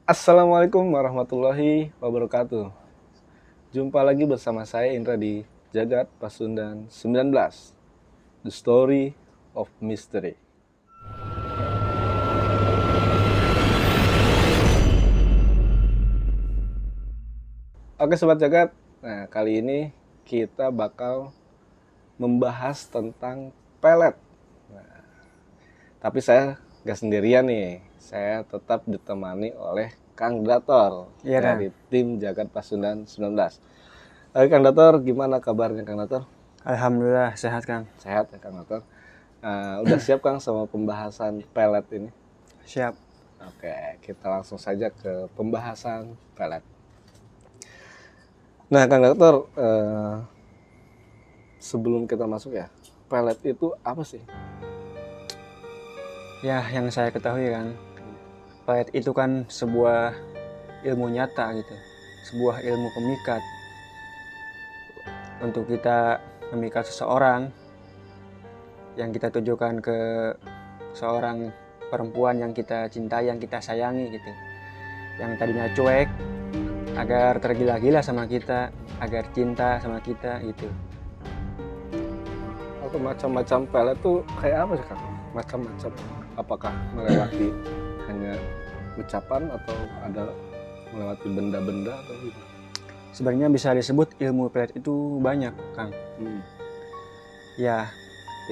Assalamualaikum warahmatullahi wabarakatuh. Jumpa lagi bersama saya Indra di Jagat Pasundan 19, The Story of Mystery. Oke Sobat Jagat, nah kali ini kita bakal membahas tentang pelet. Nah, tapi saya gak sendirian nih, saya tetap ditemani oleh Kang Dator dari tim Jagat Pasundan 19. Kang Dator, gimana kabarnya Kang Dator? Alhamdulillah sehat Kang. Sehat ya Kang Dator. Udah siap Kang sama pembahasan pelet ini? Siap. Oke, kita langsung saja ke pembahasan pelet. Nah Kang Dator, sebelum kita masuk ya, pelet itu apa sih? Ya, yang saya ketahui kan, pelet itu kan sebuah ilmu nyata gitu, sebuah ilmu pemikat. Untuk kita memikat seseorang, yang kita tujukan ke seorang perempuan yang kita cintai, yang kita sayangi gitu. Yang tadinya cuek, agar tergila-gila sama kita, agar cinta sama kita gitu. Atau macam-macam pelet tuh kayak apa sih Kang? Macam-macam. Apakah melewati hanya ucapan atau ada melewati benda-benda atau gimana? Sebenarnya bisa disebut ilmu pelet itu banyak Kang. Ya,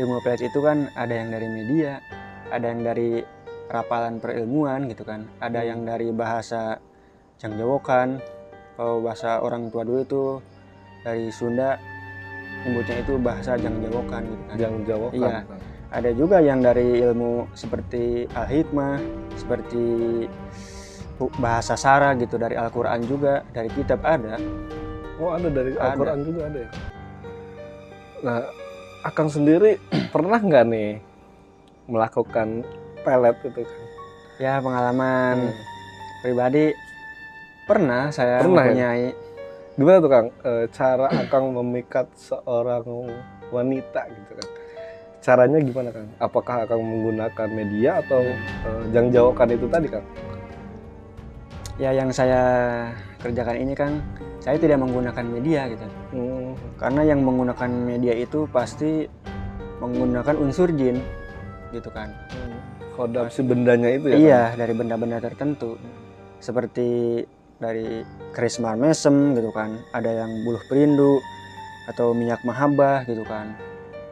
ilmu pelet itu kan ada yang dari media, ada yang dari rapalan perilmuan gitu kan, ada yang dari bahasa jangjawokan. Kalau bahasa orang tua dulu itu dari Sunda nyebutnya itu bahasa jangjawokan gitu kan. Jangjawokan. Iya. Ada juga yang dari ilmu seperti al-hikmah, seperti bahasa Sara gitu, dari Al-Qur'an juga, dari kitab ada. Oh, ada dari Al-Qur'an juga ada ya. Nah, Akang sendiri pernah nggak nih melakukan pelet itu kan? Ya, pengalaman pribadi pernah saya Ya? mempunyai. Gimana tuh Kang, cara Akang memikat seorang wanita gitu kan? Caranya gimana Kang? Apakah Akang menggunakan media atau jangjawokan itu tadi Kang? Ya, yang saya kerjakan ini kan saya tidak menggunakan media gitu. Karena yang menggunakan media itu pasti menggunakan unsur jin gitu kan. Kodam si bendanya itu ya? Iya, kan? Dari benda-benda tertentu. Seperti dari keris mesem gitu kan. Ada yang buluh perindu atau minyak mahabbah gitu kan.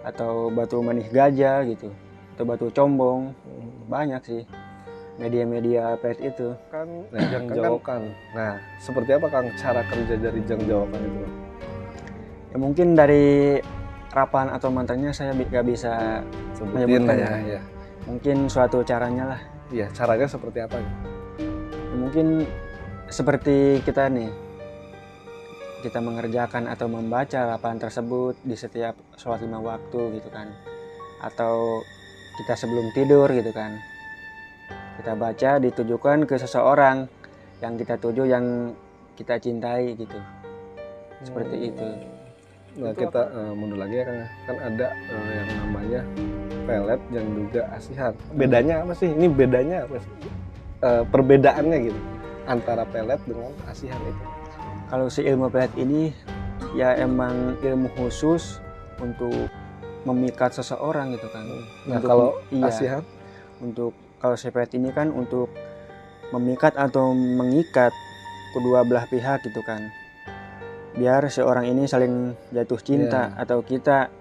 Atau batu manih gajah gitu. Atau batu combong. Banyak sih media-media pelet itu kan. Jangjawokan. Nah, seperti apa Kang cara kerja dari jangjawokan itu? Ya mungkin dari rapalan atau mantranya saya gak bisa sebutin ya. Mungkin suatu caranya lah. Iya, caranya seperti apa? Ya, mungkin seperti kita nih, kita mengerjakan atau membaca rapalan tersebut di setiap sholat 5 waktu gitu kan. Atau kita sebelum tidur gitu kan. Kita baca ditujukan ke seseorang yang kita tuju, yang kita cintai gitu. Seperti itu. Nah, itu kita mundur lagi ya kan ada yang namanya pelet dan juga asihan. Bedanya apa sih? Ini bedanya apa sih? Perbedaannya gitu antara pelet dengan asihan itu. Kalau si ilmu pelet ini ya emang ilmu khusus untuk memikat seseorang gitu kan. Nah, kalau asihan? Untuk kalau si pelet ini kan untuk memikat atau mengikat kedua belah pihak gitu kan. Biar seorang ini saling jatuh cinta atau kita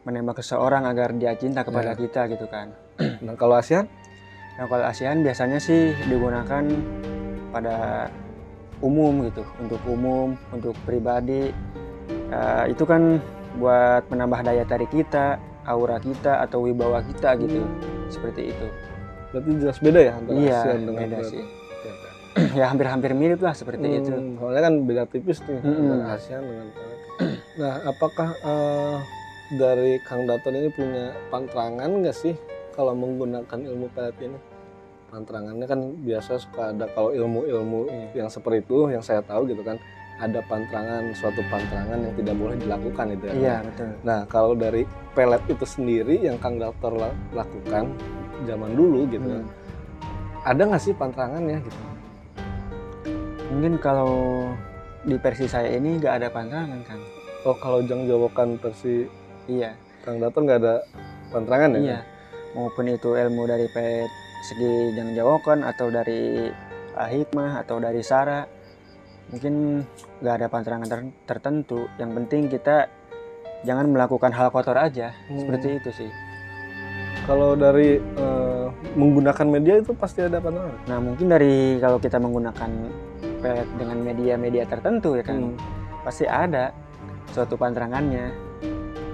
menembak seseorang agar dia cinta kepada kita gitu kan. Nah, kalau asihan? Nah, kalau asihan biasanya sih digunakan pada umum gitu, untuk umum, untuk pribadi. Itu kan buat menambah daya tarik kita, aura kita atau wibawa kita gitu. Seperti itu. Berarti jelas beda ya antara asihan dengan beda sih. Ya hampir-hampir mirip lah seperti itu. Soalnya kan beda tipis nih antara asihan dengan pelet. Nah, apakah dari Kang Daton ini punya pantangan nggak sih kalau menggunakan ilmu pelet ini? Pantangannya kan biasa suka ada, kalau ilmu-ilmu yang seperti itu yang saya tahu gitu kan, ada pantangan, suatu pantangan yang tidak boleh dilakukan itu ya. Iya, betul. Nah, kalau dari pelet itu sendiri yang Kang Dator lakukan zaman dulu gitu, ada nggak sih pantangannya gitu? Mungkin kalau di versi saya ini nggak ada pantangan kan. Oh, kalau Jang Jawokan versi Iya, Kang Daton nggak ada pantangan ya? iya. Maupun itu ilmu dari segi Jang Jawokan atau dari Hikmah atau dari Sara, mungkin nggak ada pantangan tertentu. Yang penting kita jangan melakukan hal kotor aja. Seperti itu sih. Kalau dari menggunakan media itu pasti ada pantangan. Nah, mungkin dari kalau kita menggunakan pelet dengan media-media tertentu ya kan, pasti ada suatu pantangannya.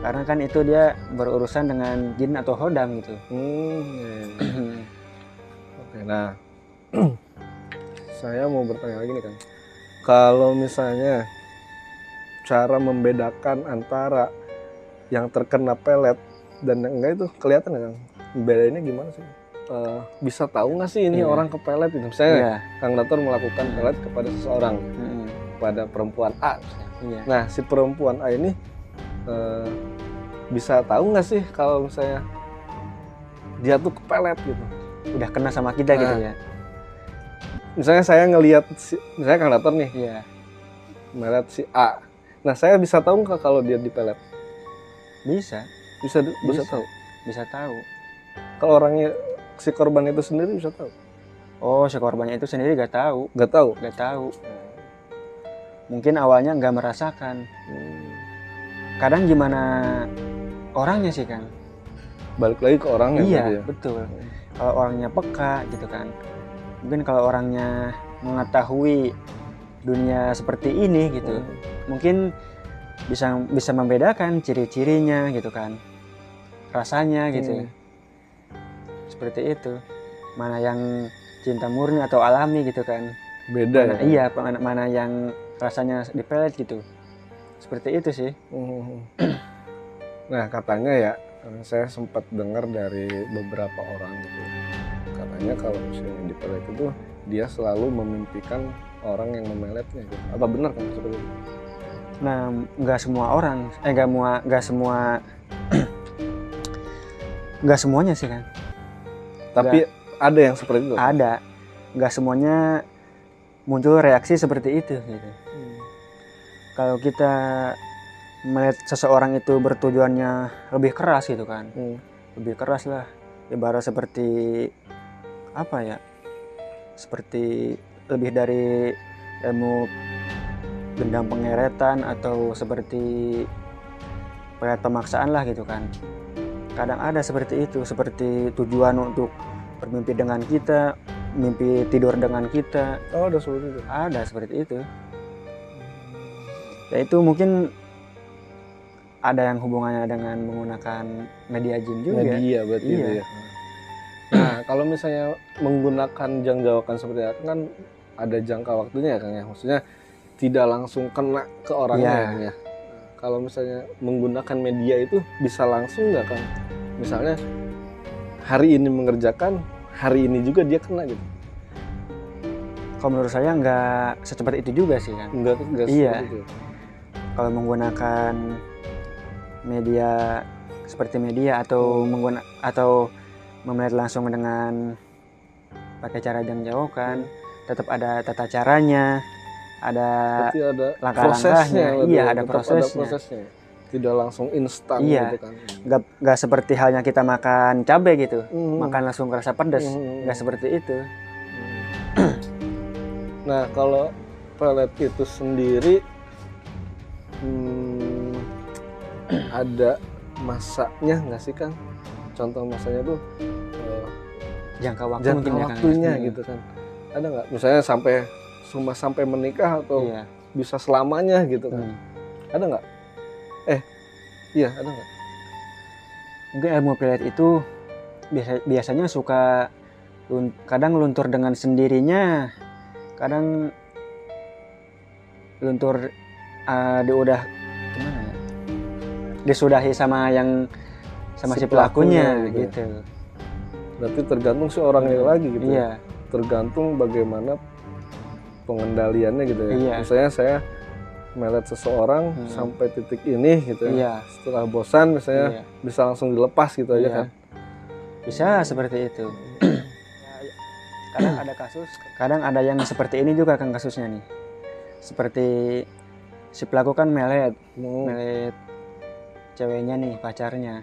Karena kan itu dia berurusan dengan jin atau hodam gitu. Oke, nah saya mau bertanya lagi nih Kang. Kalau misalnya cara membedakan antara yang terkena pelet dan yang enggak itu kelihatan nggak Kang? Bedainnya gimana sih? Bisa tahu nggak sih ini orang kepelet itu? Misalnya Kang Daton melakukan pelet kepada seseorang, kepada perempuan A. Nah, si perempuan A ini bisa tahu nggak sih kalau misalnya dia tuh kepelet gitu? Udah kena sama kita gitu ya. Misalnya saya ngelihat misalnya Kang Daton nih, melihat si A. Nah, saya bisa tahu nggak kalau dia dipelet? Bisa tahu. Bisa tahu. Kalau orangnya si korban itu sendiri bisa tahu. Oh, si korbannya itu sendiri gak tahu. Gak tahu. Mungkin awalnya nggak merasakan. Kadang gimana orangnya sih kan? Balik lagi ke orangnya. Iya, betul. Kalau orangnya peka gitu kan. Mungkin kalau orangnya mengetahui dunia seperti ini gitu, mungkin bisa membedakan ciri-cirinya gitu kan, rasanya gitu. Seperti itu. Mana yang cinta murni atau alami gitu kan. Beda mana, ya? Iya, mana yang rasanya dipelet gitu. Seperti itu sih. Nah, katanya ya, saya sempat dengar dari beberapa orang gitu. Katanya kalau misalnya dipelet itu dia selalu memimpikan orang yang memeletnya gitu. Apa benar kan seperti itu? Nah, nggak semua orang, nggak semuanya sih kan. Tapi ada yang seperti itu? Ada. Nggak semuanya muncul reaksi seperti itu gitu. Kalau kita melihat seseorang itu bertujuannya lebih keras gitu kan, lebih keras lah, ibarat seperti apa ya, seperti lebih dari ilmu gendam pengeretan atau seperti pelet pemaksaan lah gitu kan. Kadang ada seperti itu, seperti tujuan untuk bermimpi dengan kita, mimpi tidur dengan kita. Oh, ada seperti itu? Ada seperti itu. Ya itu mungkin ada yang hubungannya dengan menggunakan media jin juga. Media berarti itu ya. Nah, kalau misalnya menggunakan Jang Jawokan seperti itu kan ada jangka waktunya kan ya. Maksudnya tidak langsung kena ke orangnya ya. Kalau misalnya menggunakan media itu bisa langsung nggak kan? Misalnya hari ini mengerjakan, hari ini juga dia kena gitu. Kalau menurut saya nggak secepat itu juga sih kan. Nggak iya. Itu. Kalau menggunakan media seperti media atau atau melihat langsung dengan pakai cara Jang Jawokan, tetap ada tata caranya, ada langkah-langkahnya. Iya, ada prosesnya. Tidak langsung instan gitu kan. Nggak seperti halnya kita makan cabai gitu, makan langsung kerasa pedas. Nggak seperti itu. Nah, kalau pelet itu sendiri ada masanya nggak sih Kang? Contoh masanya tuh jangka waktunya gitu kan. Ada nggak? Misalnya sampai menikah atau bisa selamanya gitu kan? Ada nggak? Iya, ada nggak? Mungkin ilmu pelet itu biasanya suka kadang luntur dengan sendirinya, kadang luntur udah gimana ya? Disudahi sama si pelakunya gitu. Berarti tergantung si orangnya lagi gitu. Iya. Tergantung bagaimana pengendaliannya gitu ya. Iya. Misalnya saya melet seseorang sampai titik ini gitu ya. Iya. Setelah bosan misalnya bisa langsung dilepas gitu aja kan. Bisa seperti itu. Kadang ada yang seperti ini juga kan kasusnya nih. Seperti si pelaku kan melet ceweknya nih, pacarnya.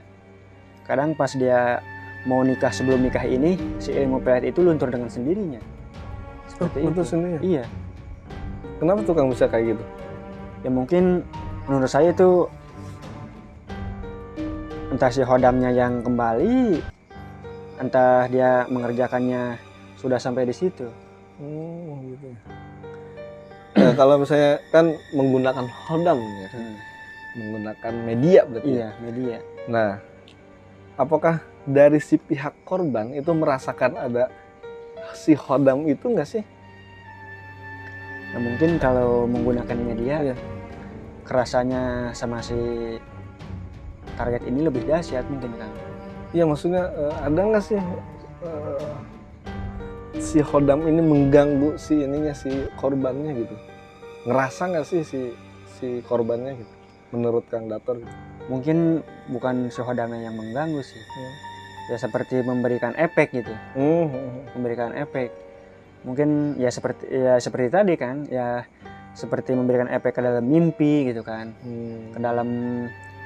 Kadang pas dia mau nikah, sebelum nikah ini, si ilmu pelet itu luntur dengan sendirinya. Seperti Luntur itu. sendiri? Iya. Kenapa tukang bisa kayak gitu? Ya mungkin menurut saya itu entah si hodamnya yang kembali, entah dia mengerjakannya sudah sampai di situ. Gitu. Nah, kalau misalnya kan menggunakan hodam ya, menggunakan media berarti. Iya, media. Nah, apakah dari si pihak korban itu merasakan ada si hodam itu nggak sih? Nah, mungkin kalau menggunakan media, kerasanya sama si target ini lebih dahsyat mungkin kan. Iya, maksudnya ada nggak sih si hodam ini mengganggu si korbannya gitu? Ngerasa nggak sih si korbannya gitu? Menurut Kang Dator gitu? Mungkin bukan si hodamnya yang mengganggu sih. Ya seperti memberikan efek gitu. Memberikan efek. Mungkin ya seperti tadi kan, ya seperti memberikan efek ke dalam mimpi gitu kan. Ke dalam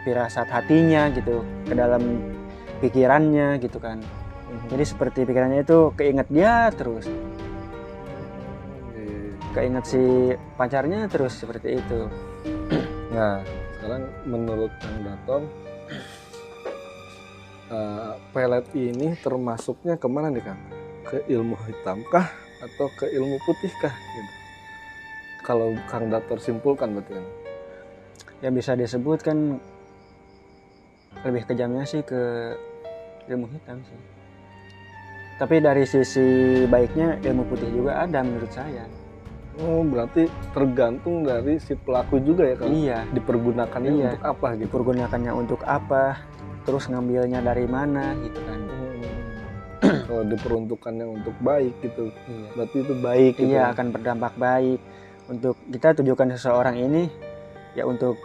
firasat hatinya gitu, ke dalam pikirannya gitu kan. Jadi seperti pikirannya itu keinget dia terus, keinget si pacarnya terus, seperti itu. Nah, sekarang menurut Kang Daton, pelet ini termasuknya kemana nih Kang? Ke ilmu hitam kah atau ke ilmu putih kah? Gitu. Kalau Kang Dator simpulkan berarti kan? Ya bisa disebut kan lebih kejamnya sih ke ilmu hitam sih. Tapi dari sisi baiknya ilmu putih juga ada menurut saya. Berarti tergantung dari si pelaku juga ya Kang? Iya. Dipergunakannya untuk apa gitu? Dipergunakannya untuk apa? Terus ngambilnya dari mana gitu kan? Kalau diperuntukannya untuk baik gitu, berarti itu baik gitu. Iya, akan berdampak baik. Untuk kita tujukan seseorang ini ya untuk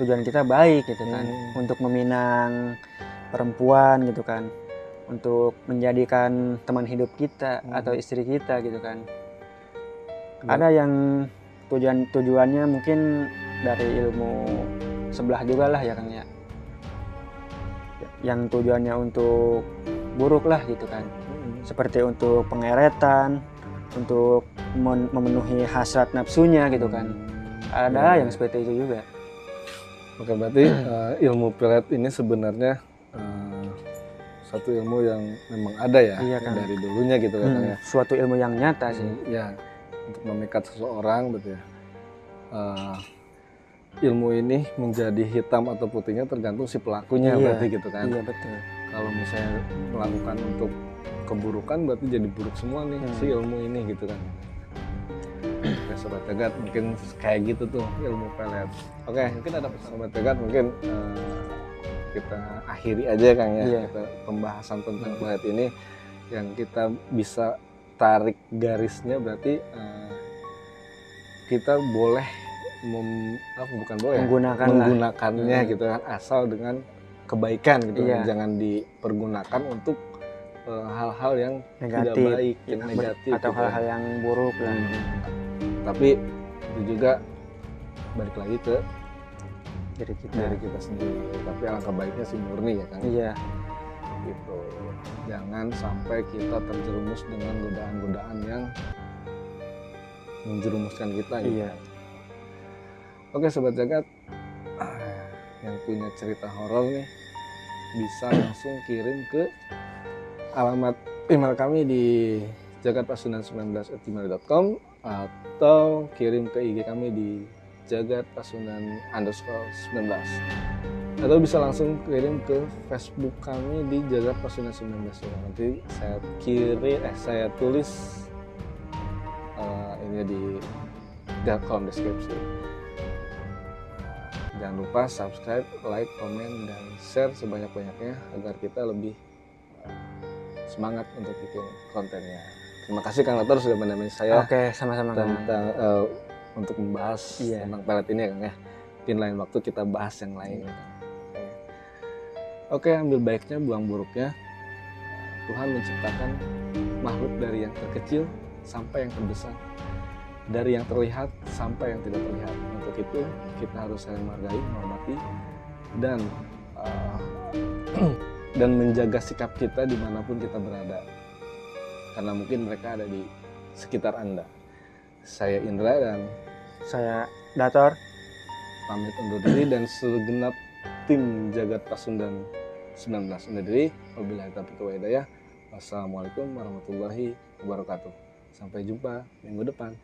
tujuan kita baik gitu kan. Untuk meminang perempuan gitu kan. Untuk menjadikan teman hidup kita atau istri kita gitu kan. Ada yang tujuannya mungkin dari ilmu sebelah juga lah ya Kang ya. Yang tujuannya untuk buruk lah gitu kan. Seperti untuk pengeretan, untuk memenuhi hasrat nafsunya gitu kan. Ada yang seperti itu juga. Oke, berarti ilmu pelet ini sebenarnya satu ilmu yang memang ada ya, kan? Dari dulunya gitu katanya. Suatu ilmu yang nyata sih. Ya, untuk memikat seseorang gitu ya. Ilmu ini menjadi hitam atau putihnya tergantung si pelakunya berarti gitu kan. Iya betul. Kalau misalnya melakukan untuk keburukan berarti jadi buruk semua nih si ilmu ini gitu kan. Oke Sobat Jagat, mungkin kayak gitu tuh ilmu pelet. Oke, mungkin ada Sobat Jagat, mungkin kita akhiri aja Kang ya. Kita pembahasan tentang pelet ini yang kita bisa tarik garisnya berarti kita boleh menggunakannya gitu kan, asal dengan kebaikan gitu kan. Jangan dipergunakan untuk hal-hal yang negatif, tidak baik, yang negatif atau gitu hal-hal yang buruk lah. Tapi itu juga balik lagi ke dari kita sendiri. Tapi alangkah baiknya sih murni ya kan. Iya. Gitu. Jangan sampai kita terjerumus dengan godaan-godaan yang menjerumuskan kita gitu. Iya. Oke Sobat Jagat, yang punya cerita horor nih bisa langsung kirim ke alamat email kami di jagatpasundan19@gmail.com atau kirim ke IG kami di jagatpasundan_19 atau bisa langsung kirim ke Facebook kami di jagatpasundan19. Nanti saya tulis ini di kolom deskripsi. Jangan lupa subscribe, like, komen, dan share sebanyak-banyaknya agar kita lebih semangat untuk bikin kontennya. Terima kasih Kang Dator sudah menemani saya. Oke, sama-sama tentang untuk membahas tentang pelet ini ya Kang ya. Mungkin lain waktu kita bahas yang lain. Oke, ambil baiknya, buang buruknya. Tuhan menciptakan makhluk dari yang terkecil sampai yang terbesar, dari yang terlihat sampai yang tidak terlihat. Untuk itu kita harus saling menghargai, menghormati, dan dan menjaga sikap kita dimanapun kita berada, karena mungkin mereka ada di sekitar Anda. Saya Indra dan Saya Dator. pamit undur diri, dan segenap tim Jagat Pasundan 19 undur diri. Wabillahi taufiq wal hidayah. Wassalamualaikum warahmatullahi wabarakatuh. Sampai jumpa minggu depan.